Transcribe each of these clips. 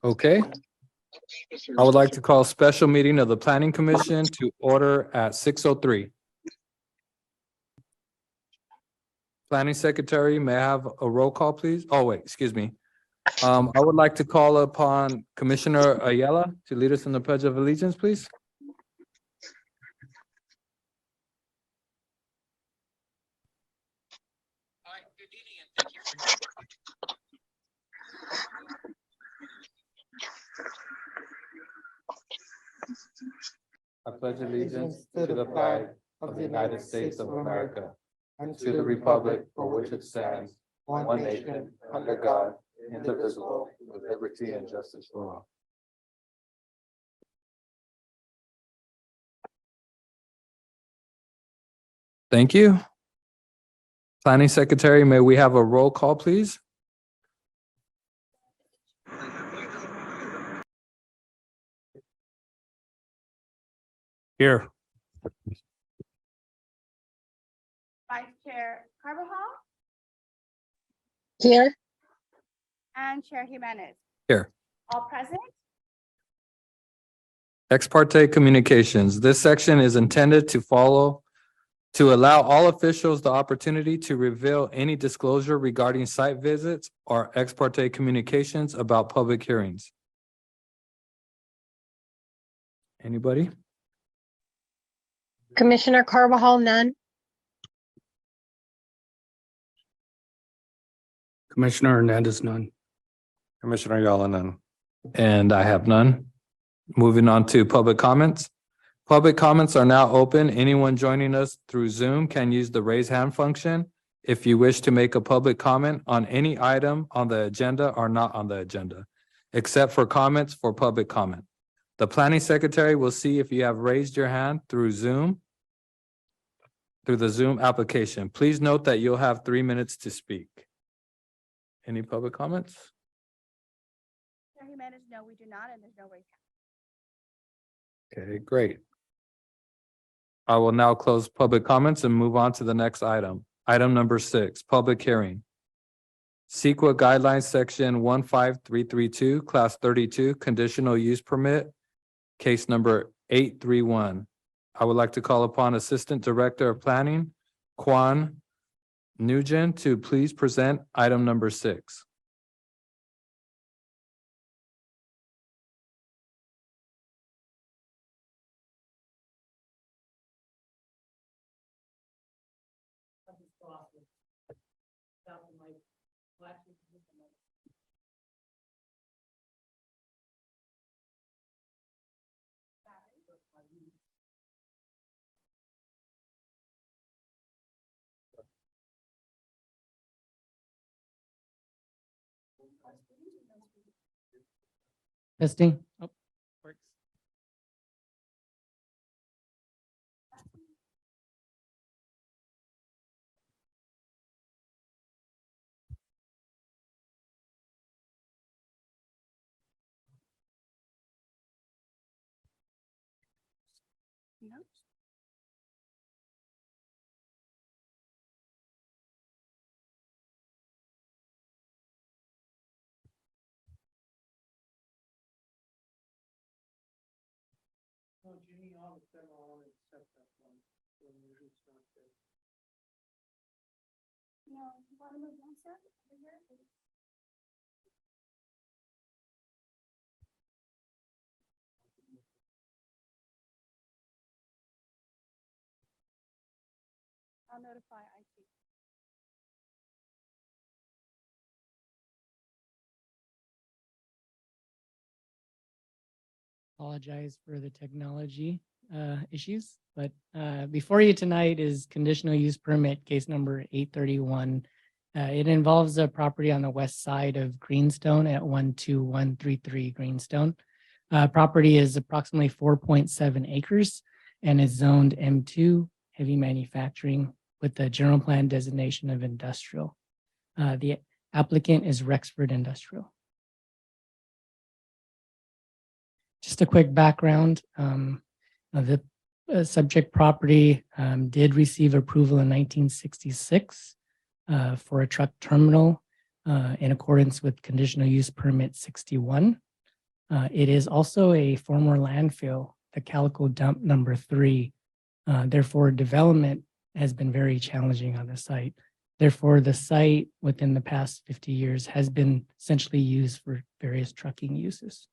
Okay, I would like to call a special meeting of the Planning Commission to order at 6:03. Planning Secretary, may I have a roll call, please? Oh, wait, excuse me. I would like to call upon Commissioner Ayala to lead us in the Pledge of Allegiance, please. I pledge allegiance to the flag of the United States of America and to the republic for which it stands, one nation, under God, indivisible, with liberty and justice for all. Thank you. Planning Secretary, may we have a roll call, please? Here. Vice Chair Carbajal Here. and Chair Jimenez. Here. All present. Ex parte communications. This section is intended to allow all officials the opportunity to reveal any disclosure regarding site visits or ex parte communications about public hearings. Anybody? Commissioner Carbajal, none. Commissioner Hernandez, none. Commissioner Ayala, none. And I have none. Moving on to public comments. Public comments are now open. Anyone joining us through Zoom can use the raise hand function if you wish to make a public comment on any item on the agenda or not on the agenda, except for comments for public comment. The planning secretary will see if you have raised your hand through Zoom, through the Zoom application. Please note that you'll have 3 minutes to speak. Any public comments? Chair Jimenez, no, we do not, and there's no raise hand. Okay, great. I will now close public comments and move on to the next item. Item number 6, public hearing. CEQA Guidelines Section 15332, Class 32, Conditional Use Permit, case number 831. I would like to call upon Assistant Director of Planning, Quan Nugent, to please present item number 6. Testing. Oh, works. No. No, you want to move one step over here, please? I'll notify IT. Apologize for the technology issues, but before you tonight is conditional use permit case number 831. It involves a property on the west side of Greenstone at 12133 Greenstone. Property is approximately 4.7 acres and is zoned M2 heavy manufacturing with the general plan designation of industrial. The applicant is Rexford Industrial. Just a quick background. The subject property did receive approval in 1966 for a truck terminal in accordance with conditional use permit 61. It is also a former landfill, the Calico Dump number 3. Therefore, development has been very challenging on the site. Therefore, the site within the past 50 years has been essentially used for various trucking uses.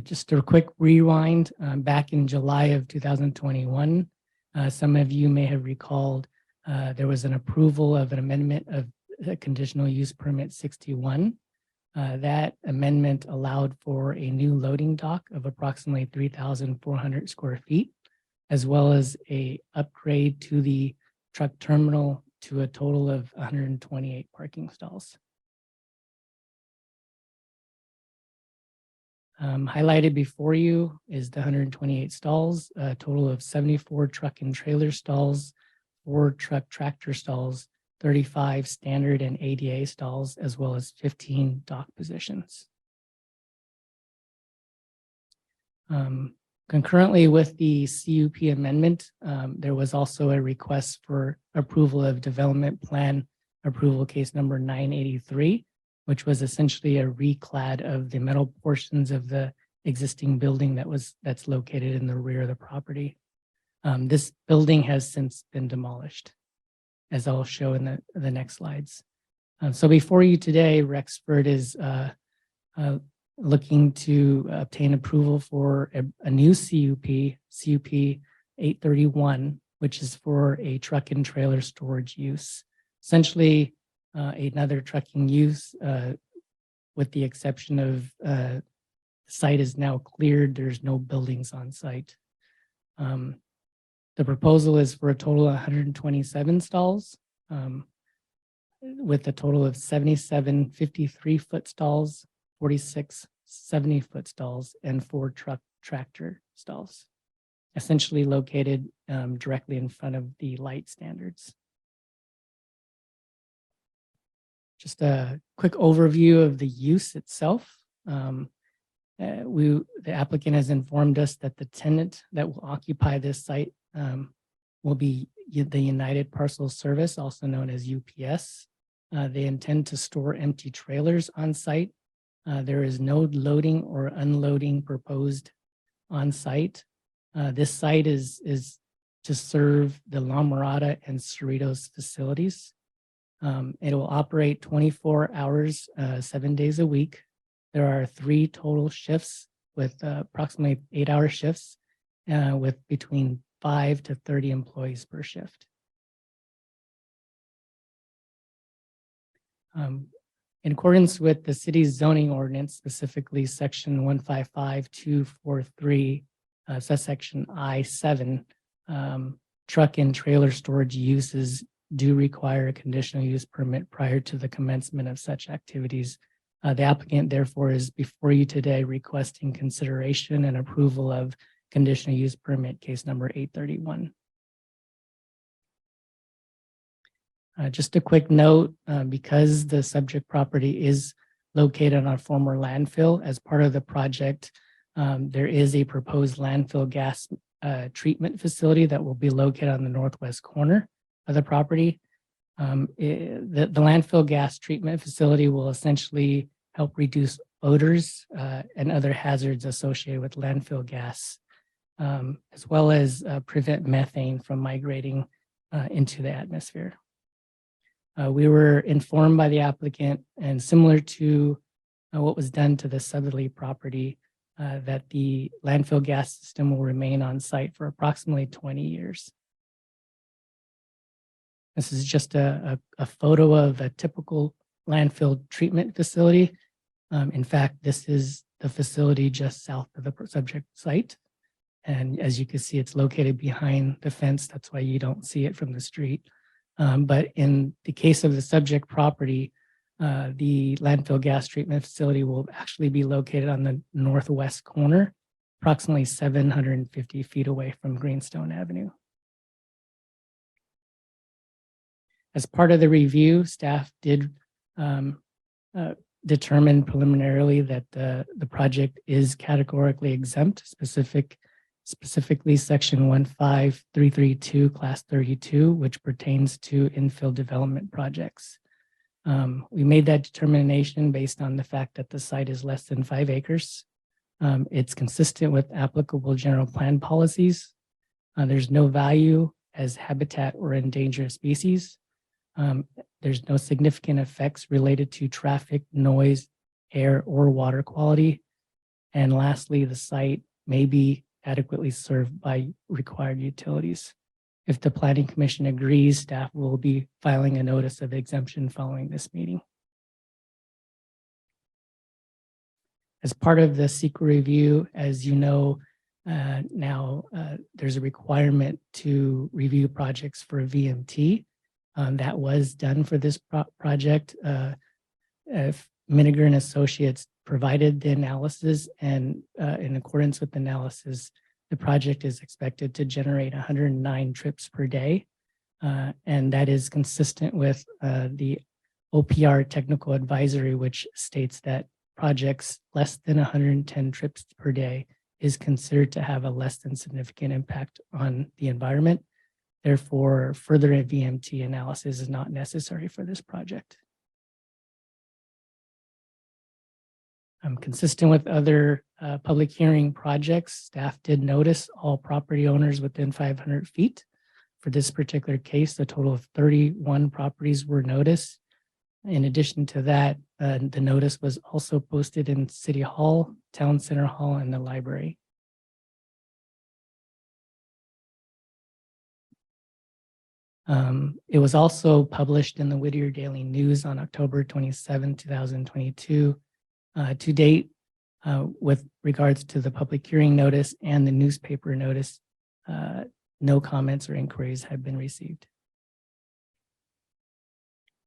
Just a quick rewind, back in July of 2021, some of you may have recalled there was an approval of an amendment of conditional use permit 61. That amendment allowed for a new loading dock of approximately 3,400 square feet, as well as a upgrade to the truck terminal to a total of 128 parking stalls. Highlighted before you is the 128 stalls, a total of 74 truck and trailer stalls, 4 truck tractor stalls, 35 standard and ADA stalls, as well as 15 dock positions. Concurrently with the CUP amendment, there was also a request for approval of development plan approval case number 983, which was essentially a reclad of the metal portions of the existing building that's located in the rear of the property. This building has since been demolished, as I'll show in the next slides. So before you today, Rexford is looking to obtain approval for a new CUP 831, which is for a truck and trailer storage use. Essentially, another trucking use, with the exception of the site is now cleared. There's no buildings on site. The proposal is for a total of 127 stalls, with a total of 77 53-foot stalls, 46 70-foot stalls, and 4 truck tractor stalls, essentially located directly in front of the light standards. Just a quick overview of the use itself. The applicant has informed us that the tenant that will occupy this site will be the United Parcel Service, also known as UPS. They intend to store empty trailers on site. There is no loading or unloading proposed on site. This site is to serve the La Mirada and Cerritos facilities. It will operate 24 hours, 7 days a week. There are 3 total shifts with approximately 8-hour shifts with between 5 to 30 employees per shift. In accordance with the city's zoning ordinance, specifically section 155243, subsection I7, truck and trailer storage uses do require a conditional use permit prior to the commencement of such activities. The applicant therefore is before you today requesting consideration and approval of conditional use permit case number 831. Just a quick note, because the subject property is located on a former landfill, as part of the project, there is a proposed landfill gas treatment facility that will be located on the northwest corner of the property. The landfill gas treatment facility will essentially help reduce odors and other hazards associated with landfill gas, as well as prevent methane from migrating into the atmosphere. We were informed by the applicant, and similar to what was done to the Southerly property, that the landfill gas system will remain on site for approximately 20 years. This is just a photo of a typical landfill treatment facility. In fact, this is the facility just south of the subject site. And as you can see, it's located behind the fence. That's why you don't see it from the street. But in the case of the subject property, the landfill gas treatment facility will actually be located on the northwest corner, approximately 750 feet away from Greenstone Avenue. As part of the review, staff did determine preliminarily that the project is categorically exempt, specifically section 15332 class 32, which pertains to infill development projects. We made that determination based on the fact that the site is less than 5 acres. It's consistent with applicable general plan policies. There's no value as habitat or endangered species. There's no significant effects related to traffic, noise, air, or water quality. And lastly, the site may be adequately served by required utilities. If the Planning Commission agrees, staff will be filing a notice of exemption following this meeting. As part of the SEQA review, as you know, now there's a requirement to review projects for VMT. That was done for this project. Miniger and Associates provided the analysis, and in accordance with the analysis, the project is expected to generate 109 trips per day. And that is consistent with the OPR technical advisory, which states that projects less than 110 trips per day is considered to have a less than significant impact on the environment. Therefore, further VMT analysis is not necessary for this project. Consistent with other public hearing projects, staff did notice all property owners within 500 feet. For this particular case, a total of 31 properties were noticed. In addition to that, the notice was also posted in City Hall, Town Center Hall, and the library. It was also published in the Whittier Daily News on October 27, 2022. To date, with regards to the public hearing notice and the newspaper notice, no comments or inquiries have been received.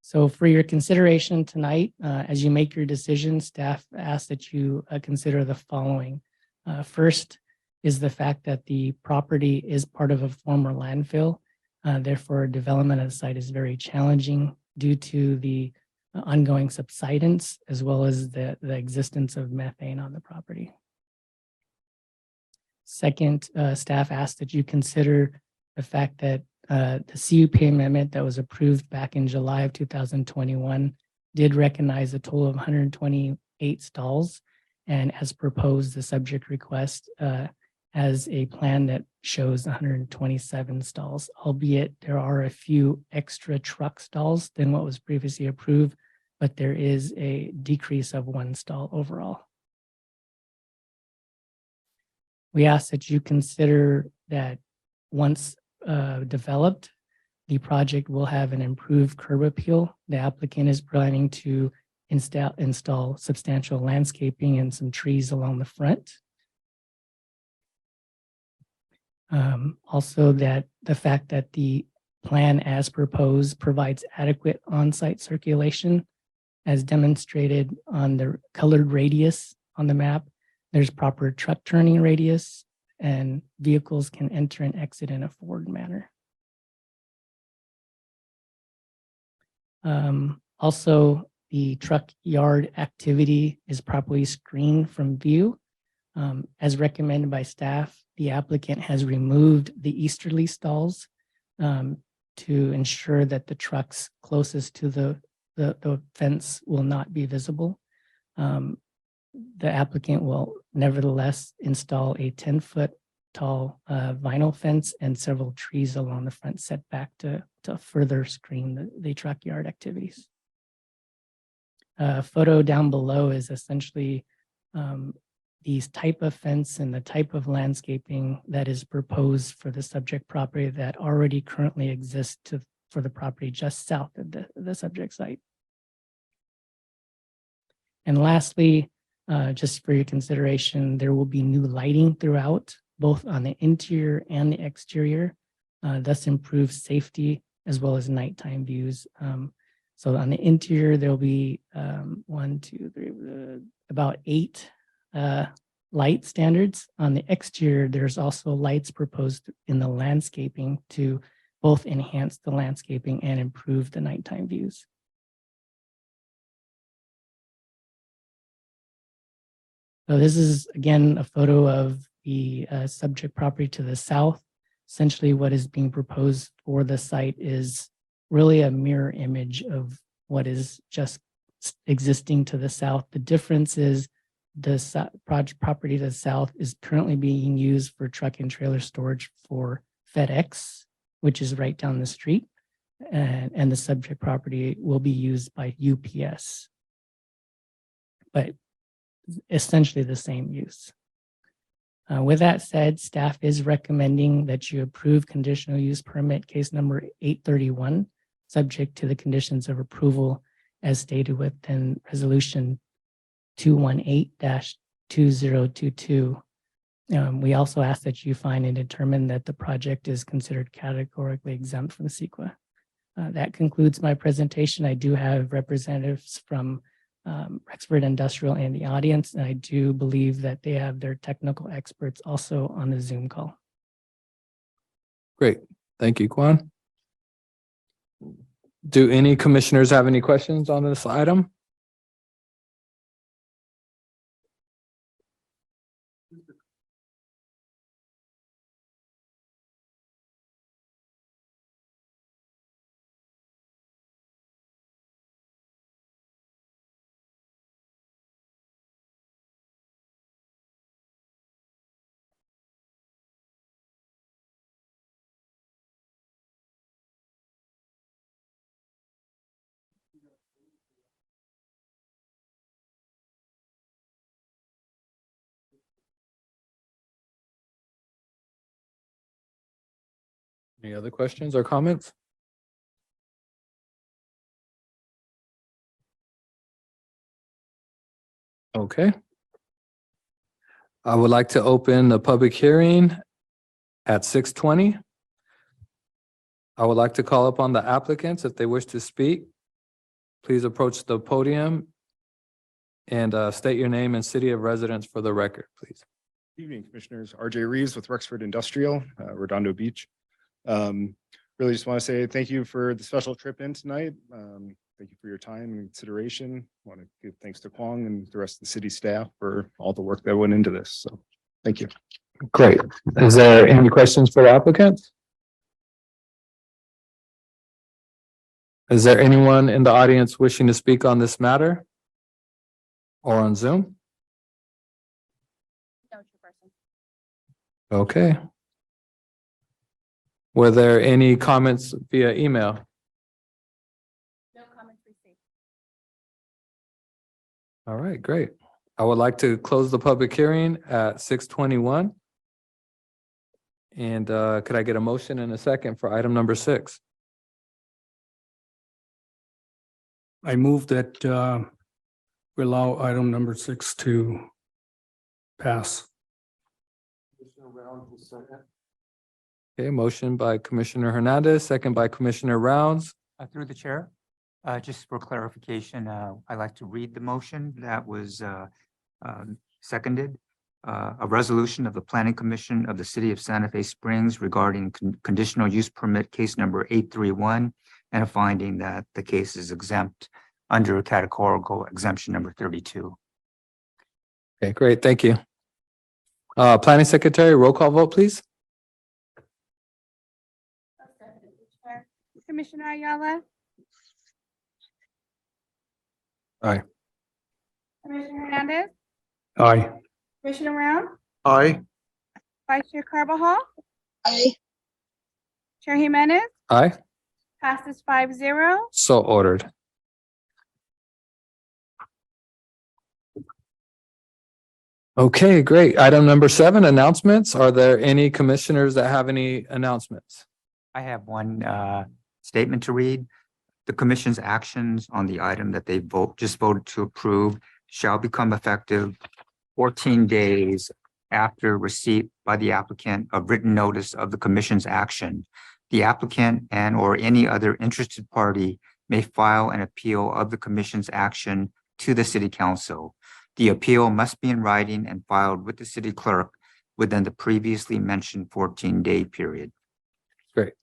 So for your consideration tonight, as you make your decision, staff asks that you consider the following. First is the fact that the property is part of a former landfill. Therefore, development of the site is very challenging due to the ongoing subsidence, as well as the existence of methane on the property. Second, staff asks that you consider the fact that the CUP amendment that was approved back in July of 2021 did recognize a total of 128 stalls, and as proposed, the subject request has a plan that shows 127 stalls, albeit there are a few extra truck stalls than what was previously approved, but there is a decrease of 1 stall overall. We ask that you consider that once developed, the project will have an improved curb appeal. The applicant is planning to install substantial landscaping and some trees along the front. Also, that the fact that the plan as proposed provides adequate on-site circulation, as demonstrated on the colored radius on the map. There's proper truck turning radius, and vehicles can enter and exit in a forward manner. Also, the truck yard activity is properly screened from view. As recommended by staff, the applicant has removed the easterly stalls to ensure that the trucks closest to the fence will not be visible. The applicant will nevertheless install a 10-foot tall vinyl fence and several trees along the front setback to further screen the truck yard activities. Photo down below is essentially these type of fence and the type of landscaping that is proposed for the subject property that already currently exists for the property just south of the subject site. And lastly, just for your consideration, there will be new lighting throughout, both on the interior and the exterior, thus improve safety as well as nighttime views. So on the interior, there'll be 1, 2, 3, about 8 light standards. On the exterior, there's also lights proposed in the landscaping to both enhance the landscaping and improve the nighttime views. So this is, again, a photo of the subject property to the south. Essentially, what is being proposed for the site is really a mirror image of what is just existing to the south. The difference is the property to the south is currently being used for truck and trailer storage for FedEx, which is right down the street. And the subject property will be used by UPS. But essentially the same use. With that said, staff is recommending that you approve conditional use permit case number 831, subject to the conditions of approval as stated within resolution 218-2022. We also ask that you find and determine that the project is considered categorically exempt from CEQA. That concludes my presentation. I do have representatives from Rexford Industrial in the audience, and I do believe that they have their technical experts also on the Zoom call. Great. Thank you, Quan. Do any commissioners have any questions on this item? Any other questions or comments? Okay. I would like to open the public hearing at 6:20. I would like to call upon the applicants if they wish to speak. Please approach the podium and state your name and city of residence for the record, please. Good evening, Commissioners. RJ Reeves with Rexford Industrial, Redondo Beach. Really just want to say thank you for the special trip in tonight. Thank you for your time and consideration. Want to give thanks to Kwong and the rest of the city staff for all the work that went into this. So thank you. Great. Is there any questions for the applicants? Is there anyone in the audience wishing to speak on this matter? Or on Zoom? No, Chairperson. Okay. Were there any comments via email? No comments received. All right, great. I would like to close the public hearing at 6:21. And could I get a motion and a second for item number 6? I move that we allow item number 6 to pass. Okay, motion by Commissioner Hernandez, second by Commissioner Rounds. Through the chair, just for clarification, I'd like to read the motion that was seconded. A resolution of the Planning Commission of the City of Santa Fe Springs regarding conditional use permit case number 831 and a finding that the case is exempt under categorical exemption number 32. Okay, great, thank you. Planning Secretary, roll call vote, please. Chair. Commissioner Ayala. Aye. Commissioner Hernandez. Aye. Commissioner Round. Aye. Vice Chair Carbajal. Aye. Chair Jimenez. Aye, Passes 5-0. so ordered. Okay, great. Item number 7, announcements. Are there any commissioners that have any announcements? I have one statement to read. The commission's actions on the item that they just voted to approve shall become effective 14 days after receipt by the applicant of written notice of the commission's action. The applicant and or any other interested party may file an appeal of the commission's action to the city council. The appeal must be in writing and filed with the city clerk within the previously mentioned 14-day period. Great.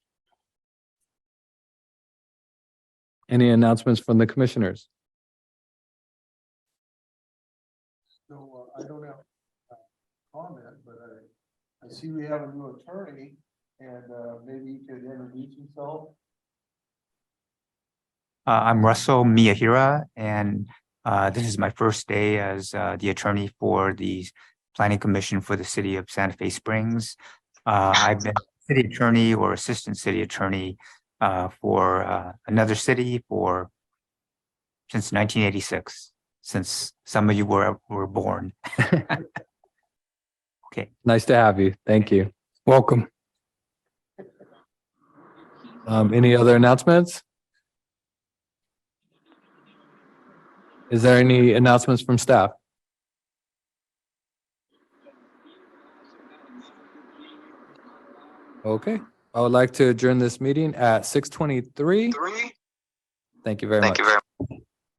Any announcements from the commissioners? So I don't have a comment, but I see we have a new attorney and maybe he could introduce himself. I'm Russell Miyahira, and this is my first day as the attorney for the Planning Commission for the city of Santa Fe Springs. I've been city attorney or assistant city attorney for another city since 1986, since some of you were born. Okay. Nice to have you. Thank you. Welcome. Any other announcements? Is there any announcements from staff? Okay, I would like to adjourn this meeting at 6:23. Thank you very much.